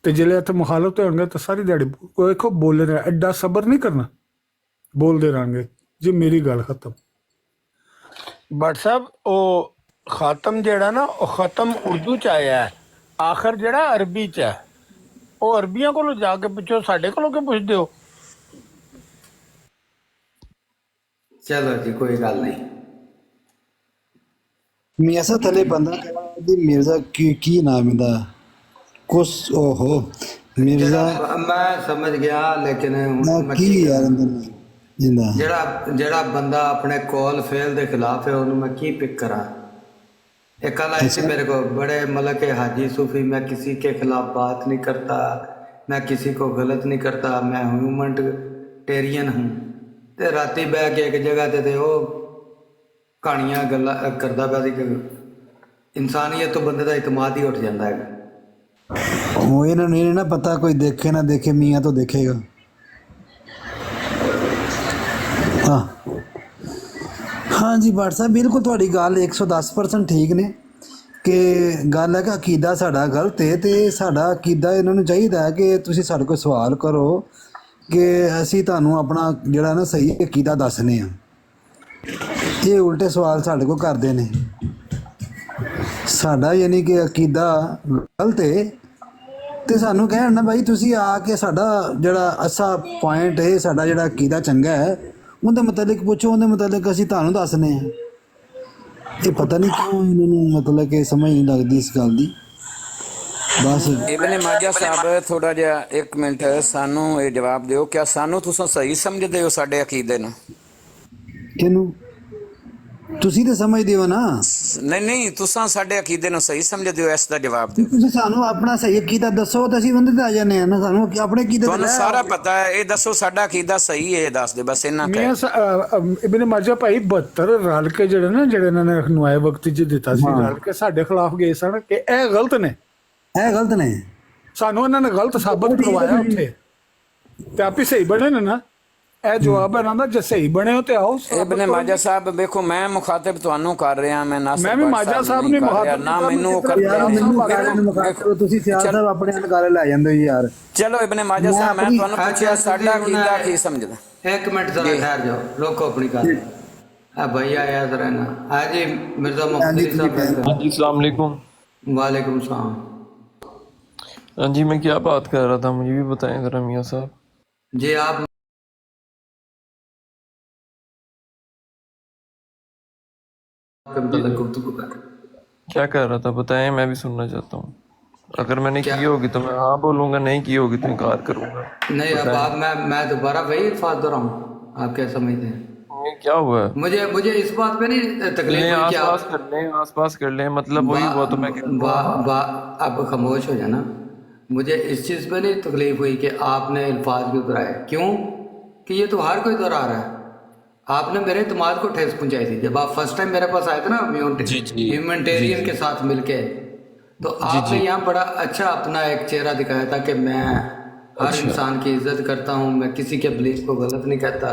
ਤੇ ਜਿਹੜੇ ਇੱਥੇ ਮੁਖਾਲਫ ਤੇ ਹੋਣਗੇ ਤਾਂ ਸਾਰੀ ਦਿਹਾੜੀ ਵੇਖੋ ਬੋਲੇ ਰਹੇ, ਐਡਾ ਸਬਰ ਨਹੀਂ ਕਰਨਾ, ਬੋਲਦੇ ਰਹਾਂਗੇ ਜੀ। ਮੇਰੀ ਗੱਲ ਖਤਮ। भट्ट साहब वो ख़त्म जेड़ा ना वो ख़त्म उर्दू च आया है, आखिर जेड़ा अरबी च है। वो अरबियां को जाके पुछो, साडे को क्यों पुछदे हो? चलो जी कोई गल नहीं। ਮੀਆਂ ਸਾਹਿਬ ਥੱਲੇ ਬੰਦਾ ਕਹਿੰਦਾ ਜੀ ਮਿਰਜ਼ਾ ਕੀ ਨਾਮ ਇਹਦਾ ਕੁਛ ਓਹੋ ਮਿਰਜ਼ਾ मैं समझ गया, लेकिन ਨਾ हुण मैं ਕੀ की ਯਾਰ करा? ਅੰਦਰ ਜਿੰਦਾ ਜਿਹੜਾ ਬੰਦਾ ਆਪਣੇ ਕॉल फेल ਦੇ ਖਿਲਾਫ ਹੈ ਉਹਨੂੰ ਮੈਂ ਕੀ ਪਿਕ ਕਰਾਂ? एक कल आई थी मेरे को, बड़े मतलब के हाजी सूफी, मैं किसी के खिलाफ बात नहीं करता, मैं किसी को गलत नहीं करता, मैं ह्यूमनिटेरियन हूँ। ते राती बह के एक जगह ते वो कहानियां गल्लां करदा पिया सी कि इंसानियत तो बंदे दा इतमाद ही उठ जाता है। ਉਹ ਇਹਨਾਂ ਨੂੰ ਇਹ ਨਾ ਪਤਾ ਕੋਈ ਦੇਖੇ ਨਾ ਦੇਖੇ ਮੀਆਂ ਤੋਂ ਦੇਖੇਗਾ। ਹਾਂ ਹਾਂਜੀ ਭੱਟ ਸਾਹਿਬ ਬਿਲਕੁਲ ਤੁਹਾਡੀ ਗੱਲ 110% ਠੀਕ ਨੇ ਕਿ ਗੱਲ ਹੈ ਕਿ ਅਕੀਦਾ ਸਾਡਾ ਗਲਤ ਹੈ ਤੇ ਸਾਡਾ ਅਕੀਦਾ ਇਹਨਾਂ ਨੂੰ ਚਾਹੀਦਾ ਹੈ ਕਿ ਤੁਸੀਂ ਸਾਡੇ ਕੋਲ ਸਵਾਲ ਕਰੋ ਕਿ ਅਸੀਂ ਤੁਹਾਨੂੰ ਆਪਣਾ ਜਿਹੜਾ ਨਾ ਸਹੀ ਅਕੀਦਾ ਦੱਸਨੇ ਆ। ਇਹ ਉਲਟੇ ਸਵਾਲ ਸਾਡੇ ਕੋਲ ਕਰਦੇ ਨੇ। ਸਾਡਾ ਯਾਨੀ ਕਿ ਅਕੀਦਾ ਗਲਤ ਹੈ ਤੇ ਸਾਨੂੰ ਕਹਿਣ ਨਾ ਭਾਈ ਤੁਸੀਂ ਆ ਕੇ ਸਾਡਾ ਜਿਹੜਾ ਅਸਾ ਪੁਆਇੰਟ ਹੈ, ਸਾਡਾ ਜਿਹੜਾ ਅਕੀਦਾ ਚੰਗਾ ਹੈ ਉਹਦੇ ਮੁਤਲਕ ਪੁੱਛੋ, ਉਹਦੇ ਮੁਤਲਕ ਅਸੀਂ ਤੁਹਾਨੂੰ ਦੱਸਨੇ ਆ। ਇਹ ਪਤਾ ਨਹੀਂ ਕਿਉਂ ਇਹਨਾਂ ਨੂੰ ਮਤਲਬ ਕਿ ਸਮਝ ਨਹੀਂ ਲੱਗਦੀ ਇਸ ਗੱਲ ਦੀ। ਬਸ इब्ने माजा साहब थोड़ा जिहा एक मिनट सानू ये जवाब दिओ, क्या सानू तुसां सही समझदे हो साडे अकीदे नूं? ਕਿਹਨੂੰ ਤੁਸੀਂ ਤਾਂ ਸਮਝਦੇ ਹੋ ਨਾ, नहीं नहीं, तुसां साडे अकीदे नूं सही समझदे हो, इस दा जवाब दिओ। ਤੁਸੀਂ ਸਾਨੂੰ ਆਪਣਾ ਸਹੀ ਅਕੀਦਾ ਦੱਸੋ ਤਾਂ ਅਸੀਂ ਉਹਦੇ ਤੇ ਆ ਜਾਂਦੇ ਆ ਨਾ। ਸਾਨੂੰ ਆਪਣੇ ਅਕੀਦੇ ਤੇ ਤੁਹਾਨੂੰ ਸਾਰਾ ਪਤਾ ਹੈ, ਇਹ ਦੱਸੋ ਸਾਡਾ ਅਕੀਦਾ ਸਹੀ ਹੈ, ਇਹ ਦੱਸ ਦੇ ਬਸ ਇੰਨਾ ਮੀਆਂ ਕਹਿ। ਇਬਨ ਮਾਜਾ ਭਾਈ 72 ਰਲ ਕੇ ਜਿਹੜੇ ਨਾ ਜਿਹੜੇ ਇਹਨਾਂ ਨੇ ਰਖਨਵਾਏ ਵਕਤ 'ਚ ਦਿੱਤਾ ਸੀ, ਰਲ ਕੇ ਸਾਡੇ ਖਿਲਾਫ ਗਏ ਸਨ ਕਿ ਇਹ ਗਲਤ ਨੇ, ਇਹ ਗਲਤ ਨੇ। ਸਾਨੂੰ ਇਹਨਾਂ ਨੇ ਗਲਤ ਸਾਬਤ ਕਰਵਾਇਆ ਉੱਥੇ, ਤੇ ਆਪੇ ਸਹੀ ਬਣੇ ਨੇ ਨਾ। ਇਹ ਜਵਾਬ ਹੈ ਇਹਨਾਂ ਦਾ, ਜੇ ਸਹੀ ਬਣੇ ਹੋ ਤੇ ਆਓ। ਇਬਨ ਮਾਜਾ ਸਾਹਿਬ ਵੇਖੋ, ਮੈਂ ਮੁਖਾਤਬ ਤੁਹਾਨੂੰ ਕਰ ਰਿਹਾ, ਮੈਂ ਨਾਸਰ ਮੈਂ ਵੀ ਮਾਜਾ ਸਾਹਿਬ ਨੇ ਮੁਖਾਤਬ ਨਾ ਮੈਨੂੰ ਯਾਰ ਮੈਨੂੰ ਮੁਖਾਤਬ ਤੁਸੀਂ ਸਿਆਲ ਸਾਹਿਬ ਆਪਣੇ ਅਨਕਾਰੇ ਲੈ ਜਾਂਦੇ ਹੋ ਯਾਰ। ਚਲੋ ਇਬਨ ਮਾਜਾ ਸਾਹਿਬ ਮੈਂ ਤੁਹਾਨੂੰ ਪੁੱਛਿਆ ਸਾਡਾ ਅਕੀਦਾ ਕੀ ਸਮਝਦਾ? एक मिनट जरा ठहर जाओ, रोको अपनी गल। हाँ भैया आया जरा ना। हाँ जी मिर्जा मुफ्ती साहब। हाँ जी अस्सलाम वालेकुम। वालेकुम सलाम। हाँ जी मैं क्या बात कर रहा था, मुझे भी बताएं ज़रा मियाँ साहब। जी आप क्या कर रहा था बताएं, मैं भी सुनना चाहता हूँ। अगर मैंने की होगी तो मैं हाँ बोलूँगा, नहीं की होगी तो इनकार करूँगा। नहीं, अब आप मैं दोबारा वही अल्फाज दोहराऊं, आप क्या समझते हैं? ये क्या हुआ है? मुझे इस बात पे नहीं तकलीफ हुई कि आस पास कर लें, मतलब वही हुआ तो मैं आप खामोश हो जाना। मुझे इस चीज़ पे नहीं तकलीफ हुई कि आपने अल्फाज क्यों दोहराए, क्यों कि ये तो हर कोई दोहरा रहा है। आपने मेरे इत्मीनान को ठेस पहुंचाई थी जब आप फर्स्ट टाइम मेरे पास आए थे ना ह्यूमनिटेरियन के साथ मिलके, तो आपने यहाँ बड़ा अच्छा अपना एक चेहरा दिखाया था कि मैं हर इंसान की इज्जत करता हूँ, मैं किसी के बिलीफ को गलत नहीं कहता,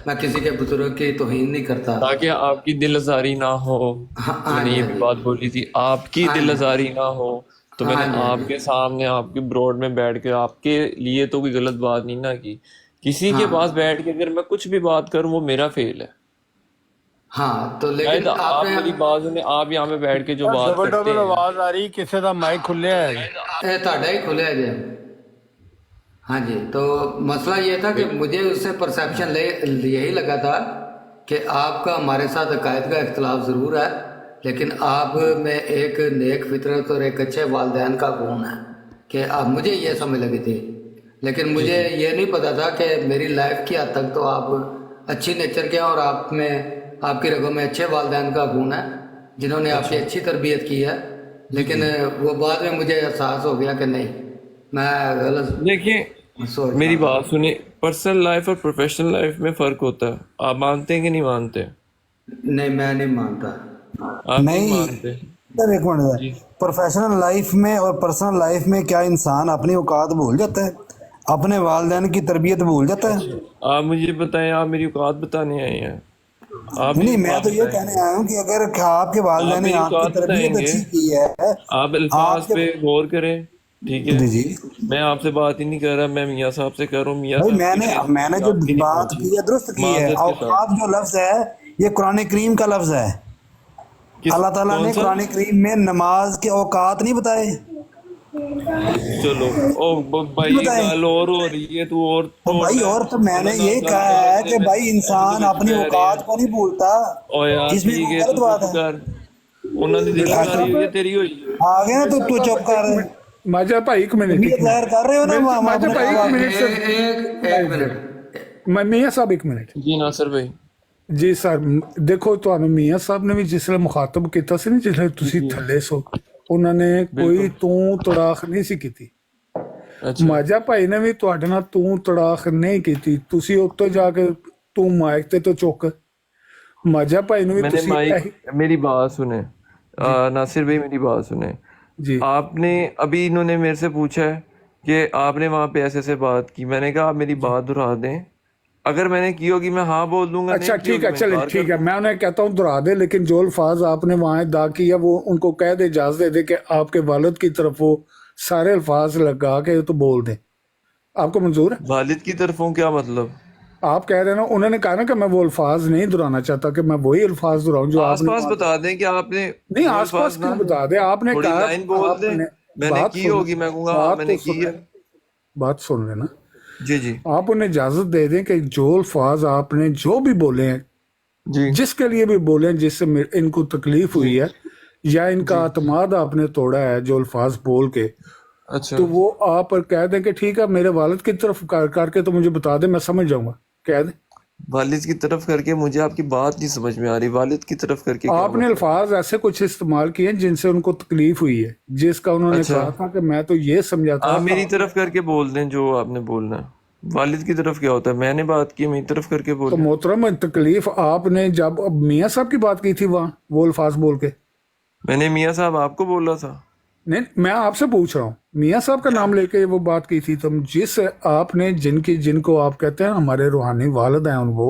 मैं किसी के बुजुर्ग की तौहीन नहीं करता, ताकि आपकी दिल आजारी ना हो। मैंने ये भी बात बोली थी, आपकी दिल आजारी ना हो, तो मैंने आपके सामने आपके ब्रोड में बैठ के आपके लिए तो कोई गलत बात नहीं ना की। किसी के पास बैठ के अगर मैं कुछ भी बात करूं वो मेरा फेल है। हाँ तो लेकिन आप मेरी बात सुने, आप यहाँ पे बैठ के जो बात करते हैं, आवाज आ रही किसी का माइक खुले है? ਇਹ ਤੁਹਾਡਾ ਹੀ ਖੁੱਲਿਆ ਜੇ। हाँ जी, तो मसला ये था कि मुझे उससे परसेप्शन यही लगा था कि आपका हमारे साथ अकायद का इख्तलाफ ज़रूर है, लेकिन आप में एक नेक फितरत और एक अच्छे वालदैन का गुण है कि आप, मुझे ये समझ लगी थी। लेकिन मुझे ये नहीं पता था कि मेरी लाइफ की हद तक तो आप अच्छी नेचर के हैं और आप में आपकी रगों में अच्छे वालदैन का गुण है जिन्होंने आपकी अच्छी तरबियत की है। लेकिन वो बाद में मुझे एहसास हो गया कि नहीं, मैं गलत। देखिए मेरी बात सुने, पर्सनल लाइफ और प्रोफेशनल लाइफ में फ़र्क होता है। आप मानते हैं कि नहीं मानते? नहीं, मैं नहीं मानता। आप नहीं मानते? एक मिनट, प्रोफेशनल लाइफ में और पर्सनल लाइफ में क्या इंसान अपनी औकात भूल जाता है, अपने वालिदैन की तरबियत भूल जाता है? आप मुझे बताएं, आप मेरी औकात बताने आए हैं? आप नहीं, मैं तो ये कहने आया हूँ कि अगर आपके वालिदैन ने आपकी तरबियत अच्छी की है, आप अल्फाज पे गौर करें, ठीक है, जी जी मैं आपसे बात ही नहीं कर रहा, मैं मियाँ साहब से कर रहा हूँ। मियाँ भाई साहब की मैंने जो आपकी नहीं बात पहुंची। की है दुरुस्त की है। माजरत के साथ। औकात जो लफ्ज है ये कुरान करीम का लफ्ज है। अल्लाह ताला कौन ने सा? कुरान करीम में नमाज के औकात नहीं बताए, चलो ओ भाई बताए। गल और हो रही है, तू और तो तोड़ भाई रहा और है। तो मैंने अल्लाह ये नाल कहा गल है करते कि में भाई इंसान एंड अपनी विच पै रहे औकात हैं। को नहीं भूलता, ओ यार इसमें ठीक कोई है, गलत तू बात चुप है। कर। ਉਹਨਾਂ ਦੀ ਦਿੱਲੀ मियाँ ਸਾਰੀ ਹੋਈ ਹੈ, साहब, ਤੇਰੀ ਹੋਈ ਹੈ। आ गया ना मियाँ तू चुप साहब कर। एक मिनट, माजा भाई एक मिनट, तबीयत जाहिर कर रहे हो ना माजा अपने भाई एक आवाज मिनट से एक मिनट मियाँ साहब एक मिनट ਜੀ ਨਾਸਰ ਭਾਈ। ਜੀ ਸਰ। ਦੇਖੋ ਤੁਹਾਨੂੰ ਮੀਆਂ ਸਾਹਿਬ ਨੇ ਵੀ ਜਿਸ ਵੇਲੇ ਮੁਖਾਤਬ ਕੀਤਾ ਸੀ ਨਾ, ਜਿਸ ਵੇਲੇ ਤੁਸੀਂ ਥੱਲੇ ਸੋ, ਉਹਨਾਂ ਨੇ ਕੋਈ ਤੂੰ ਤੜਾਖ ਨਹੀਂ ਸੀ ਕੀਤੀ। ਅੱਛਾ ਮਾਝਾ ਭਾਈ ਨੇ ਵੀ ਤੁਹਾਡੇ ਨਾਲ ਤੂੰ ਤੜਾਖ ਨਹੀਂ ਕੀਤੀ, ਤੁਸੀਂ ਉੱਤੇ ਜਾ ਕੇ ਤੂੰ ਮਾਈਕ ਤੇ ਤੋਂ ਚੁੱਕ। ਮਾਝਾ ਭਾਈ ਨੂੰ ਵੀ मैंने ਤੁਸੀਂ माइक, ਇਹੀ मेरी बात सुने नासिर भाई, मेरी बात सुने। जी आपने अभी इन्होंने मेरे से पूछा है कि आपने वहाँ पे ऐसे बात की। मैंने कहा आप मेरी बात दोहरा दें। अगर मैंने की होगी मैं हाँ बोल दूंगा, अच्छा नहीं की ठीक है, होगी मैं चले इनकार ठीक कर है, मैं उन्हें कहता हूँ दोहरा दे, लेकिन जो अल्फाज आपने वहाँ अदा किया वो उनको कह दे, इजाजत दे दे कि आपके वालिद की तरफ वो सारे अल्फाज लगा के तो बोल दें। आपको मंजूर है? दूं। वालिद की तरफों क्या मतलब? आप कह रहे हैं ना, उन्होंने कहा ना कि मैं वो अल्फाज नहीं दोहराना चाहता, कि मैं वही अल्फाज दोहराऊं जो आस आपने पास बता दें कि आपने नहीं वो आस पास अल्फाज क्यों ना, बता दे। आपने थोड़ी कहा लाइन बोल दें। आपने मैंने बात की सुन, होगी मैं कहूँगा हाँ बात मैंने तो की सुन, है। बात सुन लेना। जी जी आप उन्हें इजाजत दे दें कि जो अल्फाज आपने जो भी बोले हैं, जी जिसके लिए भी बोले हैं, जिससे इनको तकलीफ हुई है या इनका अतमाद आपने तोड़ा है जो अल्फाज बोल के, अच्छा तो वो आप कह दें कि ठीक है मेरे वालिद की तरफ करके तो मुझे बता दें, मैं समझ जाऊंगा। कह दें। वालिद की तरफ करके, मुझे आपकी बात नहीं समझ में आ रही। वालिद की तरफ करके क्या आपने मतलब? अल्फाज ऐसे कुछ इस्तेमाल किए हैं जिनसे उनको तकलीफ हुई है, जिसका उन्होंने अच्छा। कहा था कि मैं तो ये समझा था। आप मेरी तरफ करके बोल दें जो आपने बोलना है। वालिद की तरफ क्या होता है? मैंने बात की, मेरी तरफ करके तो बोल। मोहतरम तकलीफ आपने जब अब मियाँ साहब की बात की थी वहाँ वो अल्फाज बोल के, मैंने मियाँ साहब आपको बोला था। नहीं मैं आपसे पूछ रहा हूँ, मियाँ साहब का नाम लेके वो बात की थी, तो जिस आपने जिनको आप कहते हैं हमारे रूहानी वालिद हैं उनको,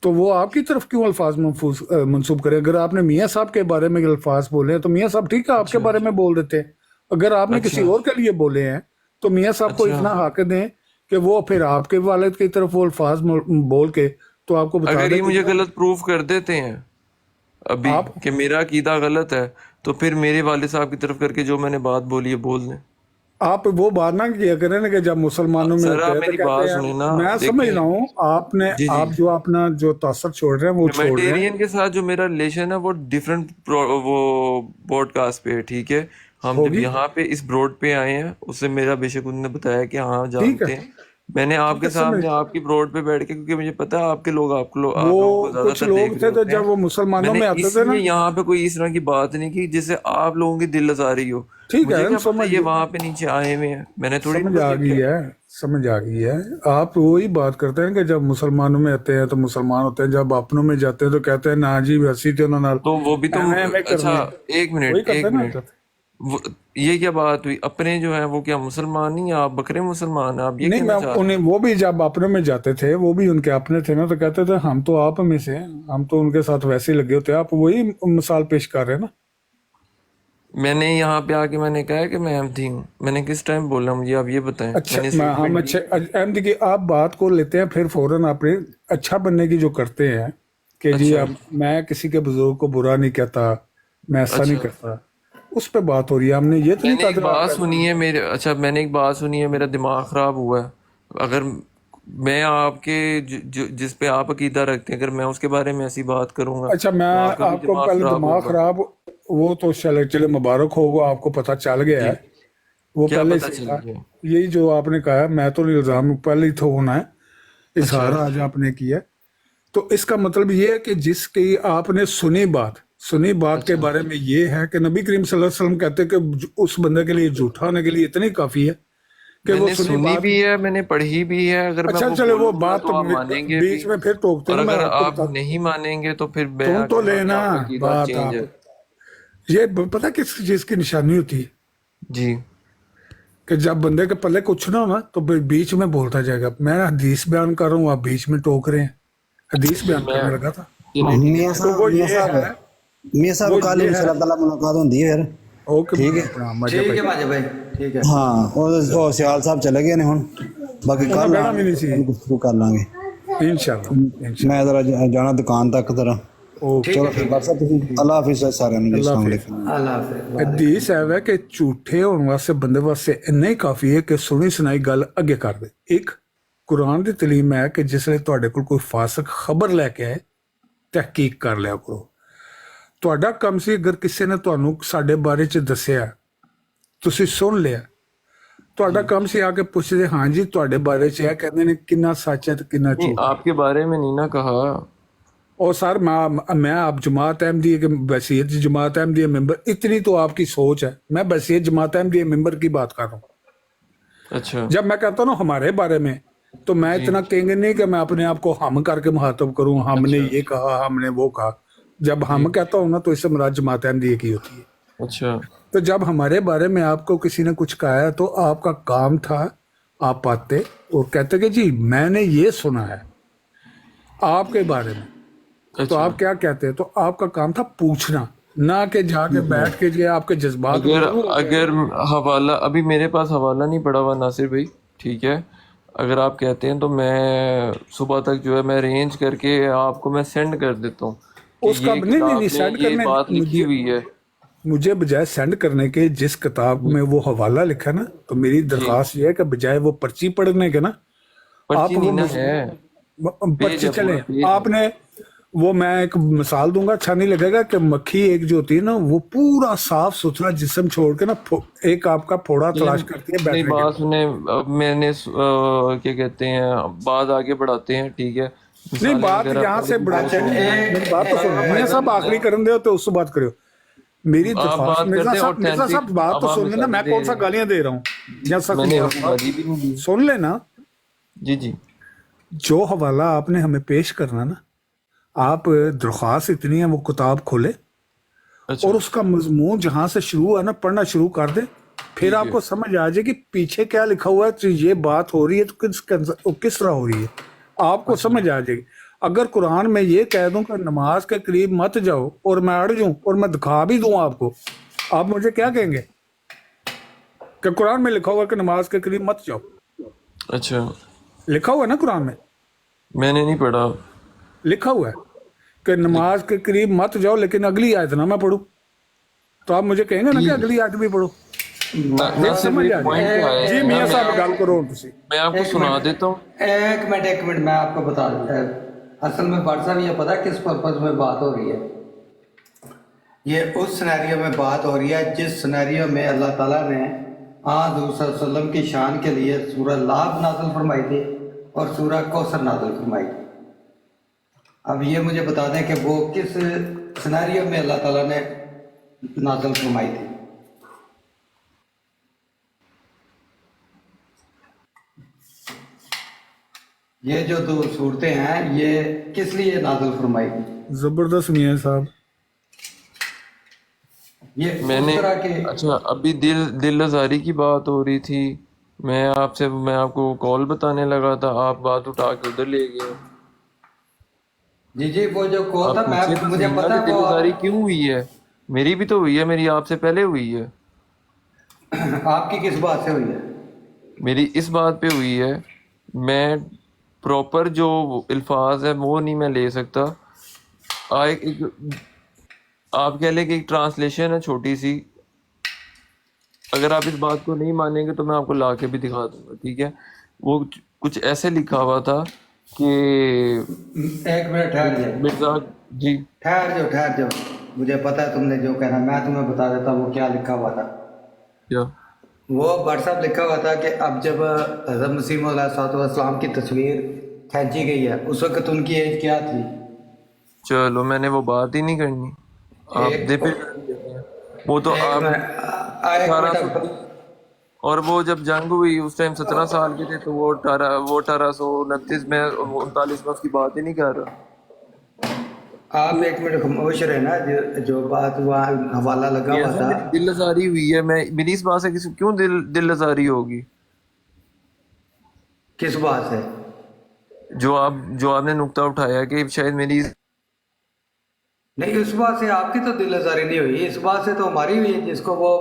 तो वो आपकी तरफ क्यों अल्फाज मंसूब करें? अगर आपने मियाँ साहब के बारे में अल्फाज बोले हैं तो मियाँ साहब ठीक है आपके बारे में बोल देते हैं। अगर आपने किसी और के लिए बोले हैं तो मियाँ साहब को इतना हक दें कि वो फिर आपके वालिद की तरफ वो अल्फाज बोल के तो आपको बता अगर दें ये मुझे गलत प्रूफ कर देते हैं अभी कि मेरा अकीदा गलत है, तो फिर मेरे वालिद साहब की तरफ करके जो मैंने बात बोली है बोल दें। आप वो बात ना किया करें ना कि जब मुसलमानों में सर, आप होते हैं तो मेरी कहते बात हैं, सुनिए ना, मैं देखिए। समझ रहा हूँ आपने जी, जी। आप जो अपना जो तासर छोड़ रहे हैं वो छोड़ रहे हैं। ह्यूमैनिटेरियन के साथ जो मेरा रिलेशन है वो डिफरेंट वो पॉडकास्ट पे है, ठीक है। हम जब यहाँ पे इस ब्रॉड पे आए हैं, उससे मेरा बेशक उन्होंने बताया कि हाँ जानते हैं। मैंने आपके सामने आपकी ब्रॉड पे बैठ के, क्योंकि मुझे पता है आपके लोग आप लोगों को वो ज्यादातर कुछ लोग देख थे रहे तो होते जब हैं। वो मुसलमानों में मैंने आते थे ना, इसलिए यहाँ पे कोई इस तरह की बात नहीं की जिससे आप लोगों की दिल आजारी हो। ठीक मुझे है, क्या पता समझ ये वहां पे नीचे आए हुए हैं, मैंने थोड़ी समझ आ गई है, समझ आ गई है। आप वही बात करते हैं कि जब मुसलमानों में आते हैं तो मुसलमान होते हैं, जब अपनों में जाते हैं तो कहते हैं ना जी वैसी थे उन्होंने। तो वो भी तो अच्छा एक वही मिनट करते एक हैं ना। मिनट ये क्या बात हुई? अपने जो है वो क्या मुसलमान नहीं, आप बकरे मुसलमान हैं? आप ये नहीं, कहना मैं चाह रहे उन्हें वो भी जब अपने में जाते थे वो भी उनके अपने थे ना, तो कहते थे हम तो आप में से हैं, हम तो उनके साथ वैसे ही लगे होते हैं। आप वही मिसाल पेश कर रहे हैं ना। हैं? मैंने यहाँ पे आके मैंने कहा है कि मैं अहमदी हूँ। मैंने किस टाइम बोला? मुझे आप ये बताएं। अच्छा मैंने हम अच्छे अहमद की आप बात को लेते हैं, फिर फौरन आपने अच्छा बनने की जो करते हैं कि जी अब मैं किसी के बुजुर्ग को बुरा नहीं कहता, मैं ऐसा नहीं करता, उस पे बात हो रही है। हमने ये तो नहीं मैंने एक कहा बात सुनी है मेरे, अच्छा मैंने एक बात सुनी है, मेरा दिमाग खराब हुआ है। अगर मैं आपके जिस पे आप अकीदा रखते हैं, अगर मैं उसके बारे में ऐसी बात करूंगा, अच्छा मैं आपका भी आपको पहले दिमाग खराब, वो तो चले चले मुबारक हो, वो आपको पता चल गया है, वो क्या पहले पता से चल था। गया? यही जो आपने कहा, मैं तो इल्जाम पहले ही तो होना है, इजहार आज आपने किया, तो इसका मतलब ये है कि जिसकी आपने सुनी बात के बारे में ये है कि नबी करीम सल्लल्लाहु अलैहि वसल्लम कहते हैं कि उस बंदे के लिए झूठा होने के लिए इतनी काफी है कि वो मैंने सुनी भी है, मैंने पढ़ी भी है। अगर अच्छा मैं चले वो बोलूंगा बात तो आप मानेंगे बीच भी, में फिर टोकते और हैं। मैं अगर आपको आप बताता नहीं मानेंगे तो फिर तुम बयां तो करना कि लेना आपका अकीदा बात चेंज आप, है। ये पता किस चीज की निशानी होती है जी कि जब बंदे के पल्ले कुछ ना हो ना तो फिर बीच में बोलता जाएगा। मैं हदीस बयान कर रहा हूँ, आप बीच में टोक रहे हैं। हदीस बयान करने लगा था। मियां तो वो साहब ये मियां साहब है, मियां साहब वो कल ये है। इंशाअल्लाह ताला मुलाकात होंदी है फिर ਓਕੇ ਠੀਕ ਹੈ। ਆਪਣਾ ਮਜ਼ਾ ठीक है माजे भाई, ठीक है। ਹਾਂ ਉਹ ਸਿਆਲ ਸਾਹਿਬ ਚਲੇ ਗਏ ਨੇ ਹੁਣ, ਬਾਕੀ ਕੱਲ ਬਹਿਣਾ ਵੀ ਨਹੀਂ ਸੀ। ਗੁਫ਼ਤਗੂ ਕਰ ਲਾਂਗੇ। ਇਨਸ਼ਾਅੱਲਾ ਮੈਂ ਜ਼ਰਾ ਜਾਣਾ ਦੁਕਾਨ ਤੱਕ ਜ਼ਰਾ। ਓਕੇ ਚਲੋ ਫਿਰ ਬਸ ਤੁਸੀਂ ਅੱਲਾਹ ਹਾਫਿਜ਼ ਸਾਰਿਆਂ ਨੂੰ ਜੀ। अस्सलाम वालेकुम। अल्लाह हाफिज़। ਹਦੀਸ ਹੈ ਕਿ ਝੂਠੇ ਹੋਣ ਵਾਸਤੇ ਬੰਦੇ ਵਾਸਤੇ ਇੰਨਾ ਹੀ ਕਾਫੀ ਹੈ ਕਿ ਸੁਣੀ ਸੁਣਾਈ ਗੱਲ ਅੱਗੇ ਕਰ ਦੇ। ਇੱਕ ਕੁਰਾਨ ਦੀ ਤਾਲੀਮ ਹੈ ਕਿ ਜਿਸ ਵੇਲੇ ਤੁਹਾਡੇ ਕੋਲ ਕੋਈ ਫਾਸਕ ਖਬਰ ਲੈ ਕੇ ਆਏ, ਤਹਿਕੀਕ ਕਰ ਲਿਆ ਕਰੋ। ਤੁਹਾਡਾ ਕੰਮ ਸੀ, ਅਗਰ ਕਿਸੇ ਨੇ ਤੁਹਾਨੂੰ ਸਾਡੇ ਬਾਰੇ ਚ ਦੱਸਿਆ, ਤੁਸੀਂ ਸੁਣ ਲਿਆ, ਤੁਹਾਡਾ ਕੰਮ ਸੀ ਆ ਕੇ ਪੁੱਛਦੇ ਹਾਂ ਜੀ ਤੁਹਾਡੇ ਬਾਰੇ ਚ ਇਹ ਕਹਿੰਦੇ ਨੇ ਕਿੰਨਾ ਸੱਚ ਹੈ ਤੇ ਕਿੰਨਾ नहीं, ਝੂਠ। आपके बारे में नहीं ना कहा। और सर मैं आप जमात अहमदी के बसीयत जमात अहमदी मेंबर, इतनी तो आपकी सोच है। मैं बसीयत जमात अहमदी मेंबर की बात कर रहा हूँ। अच्छा, जब मैं कहता हूँ ना हमारे बारे में, तो मैं इतना कहेंगे नहीं कि मैं अपने आप को हम करके मुहातब करूँ, हमने ये कहा हमने वो कहा। जब हम कहता हूँ ना तो इससे मुराद जमात अहमदी की होती है। अच्छा, तो जब हमारे बारे में आपको किसी ने कुछ कहा है तो आपका काम था, आप आते और कहते कि जी मैंने ये सुना है आपके बारे में, तो अच्छा। आप क्या कहते हैं? तो आपका काम था पूछना, ना कि जाके बैठ के जो आपके जज्बात अगर अगर हवाला, अभी मेरे पास हवाला नहीं पड़ा हुआ नासिर भाई, ठीक है, अगर आप कहते हैं तो मैं सुबह तक जो है मैं अरेंज करके आपको मैं सेंड कर देता हूँ कि उसका ये नहीं किताब में सेंड ये करने, बात लिखी हुई है। मुझे बजाय सेंड करने के जिस किताब में वो हवाला लिखा है ना, तो मेरी दरख्वास्त ये है कि बजाय वो पर्ची पढ़ने के ना, पर्ची वो नहीं ना है, पर्ची है, चले पूरा पेज। आपने वो, मैं एक मिसाल दूंगा, अच्छा नहीं लगेगा कि मक्खी एक जो होती है ना वो पूरा साफ सुथरा जिस्म छोड़ के ना एक आपका फोड़ा तलाश करती है नहीं, बैठने बात के। सुने, अब मैंने क्या कहते हैं, बात आगे बढ़ाते हैं, ठीक है। नहीं मिसालें बात वगैरह यहाँ से पहले भी बढ़ा बहुत होंगी। मेरी बात तो सुनो, मियां साहब आखिरी करन दो तो उससे बात करो। मेरी आप दरख्वास्त, बात मिर्जा करते हैं साहब authentic, बात अब तो आप सुन लेना, मैं मिसालें कौन सा दे गालियां दे रहा हूँ या सच मैंने बोल आपको रहा हूँ। गाली भी नहीं दी। सुन लेना, जी जी, जो हवाला आपने हमें पेश करना ना, आप दरख्वास्त इतनी है वो किताब खोले अच्छा, और उसका मजमून जहां से शुरू है ना पढ़ना शुरू कर दे, फिर आपको समझ आ जाए कि पीछे क्या लिखा हुआ है, तो ये बात हो रही है तो किस तरह हो रही है, आपको समझ आ जाएगी। अगर कुरान में ये कह दूं कि नमाज के करीब मत जाओ और मैं अड़ जाऊं और मैं दिखा भी दूं आपको, आप मुझे क्या कहेंगे? कि कुरान में लिखा हुआ है कि नमाज के करीब मत जाओ, अच्छा, लिखा हुआ है ना कुरान में, मैंने नहीं पढ़ा। लिखा हुआ है कि नमाज के करीब मत जाओ, लेकिन अगली आयत ना मैं पढ़ूं, तो आप मुझे कहेंगे ना कि अगली आयत भी पढ़ो। ना समझ आ पॉइंट जाए। क्या है, जी मियां साहब गल करो हुण तुसीं। मैं आपको सुना देता हूँ। एक मिनट मैं आपको बता दूँ, असल में भाट साहब ये पता किस पर्पज में बात हो रही है? ये उस सिनेरियो में बात हो रही है जिस सिनेरियो में अल्लाह ताला ने हज़रत सल्लल्लाहु की शान के लिए सूरह लाभ नाज़िल फरमाई थी और सूरह कौसर नाज़िल फरमाई थी। अब ये मुझे बता दें कि वो किस सिनेरियो में अल्लाह ताला ने नाज़िल फरमाई थी? ये जो दो सूरतें हैं ये किस लिए नाज़िल फरमाई थी? जबरदस्त मियां साहब। ये उस मैंने, तरह के अच्छा, अभी दिल आजारी की बात हो रही थी, मैं आपको कॉल बताने लगा था, आप बात उठा के उधर ले गए। जी वो जो कॉल था, आप मैं पूछे तो मुझे सही ना पता कि है दिल वो आजारी क्यों हुई है। मेरी भी तो हुई है, मेरी आपसे पहले हुई है। आपकी किस बात से हुई है? मेरी इस बात पे हुई है, मैं प्रॉपर जो अल्फाज है वो नहीं मैं ले सकता। आप कह लें कि एक ट्रांसलेशन है छोटी सी, अगर आप इस बात को नहीं मानेंगे तो मैं आपको ला के भी दिखा दूंगा, ठीक है। वो कुछ ऐसे लिखा हुआ था कि एक मिनट ठहर जाओ, मिर्जा जी, ठहर जाओ, मुझे पता है तुमने जो कहना, मैं तुम्हें बता देता हूँ वो क्या लिखा हुआ था। क्या वो व्हाट्सएप लिखा हुआ था कि अब जब हज़रत मसीह मौला की तस्वीर खींची गई है, उस वक्त उनकी एज क्या थी? चलो, मैंने वो बात ही नहीं करनी, आप एक- दे पे वो तो आप एक 1800 मिनट, और वो जब जंग हुई उस टाइम 17 साल के थे, तो वो 1829 में 39 में उसकी बात ही नहीं कर रहा। आप एक मिनट खामोश रहे ना, जो बात वहाँ हवाला लगा हुआ था। मेरी दिल आजारी हुई है, मेरी इस बात से किसी क्यों दिल आजारी होगी? किस बात से? जो आपने नुक्ता उठाया कि शायद मेरी नहीं, इस बात से आपकी तो दिल आज़ारी नहीं हुई, इस बात से तो हमारी हुई है, जिसको वो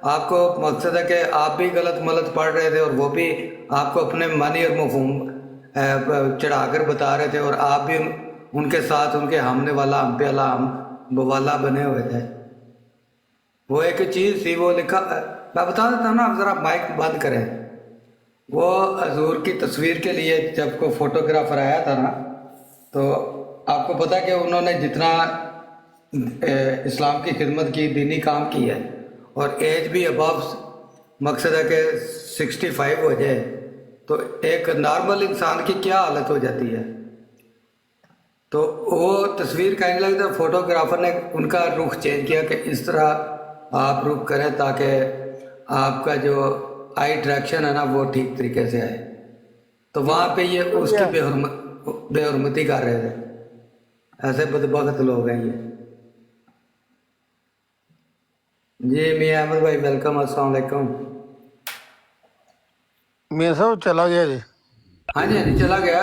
आपको मकसद है कि आप भी गलत मलत पढ़ रहे थे और वो भी आपको अपने मानी और मफहूम चढ़ाकर बता रहे थे, और आप भी उनके साथ उनके हमने वाला हम पे वाला हम वाला बने हुए थे। वो एक चीज़ थी, वो लिखा, मैं बता देता हूँ ना, आप ज़रा माइक बंद करें। वो हजूर की तस्वीर के लिए जब कोई फोटोग्राफर आया था ना, तो आपको पता है कि उन्होंने जितना इस्लाम की खिदमत की, दीनी काम की है, और एज भी अबव मकसद है कि 65 हो जाए, तो एक नॉर्मल इंसान की क्या हालत हो जाती है। तो वो तस्वीर कहने लगे तो फोटोग्राफर ने उनका रुख चेंज किया कि इस तरह आप रुख करें ताकि आपका जो आई डायरेक्शन है ना वो ठीक तरीके से आए। तो वहाँ पे ये उसकी बेहरमती कर रहे थे। ऐसे बदबख्त लोग हैं ये। जी मियां अहमद भाई, वेलकम, अस्सलाम वालेकुम। मैं सब चला गया जी। हाँ जी, हाँ जी, चला गया।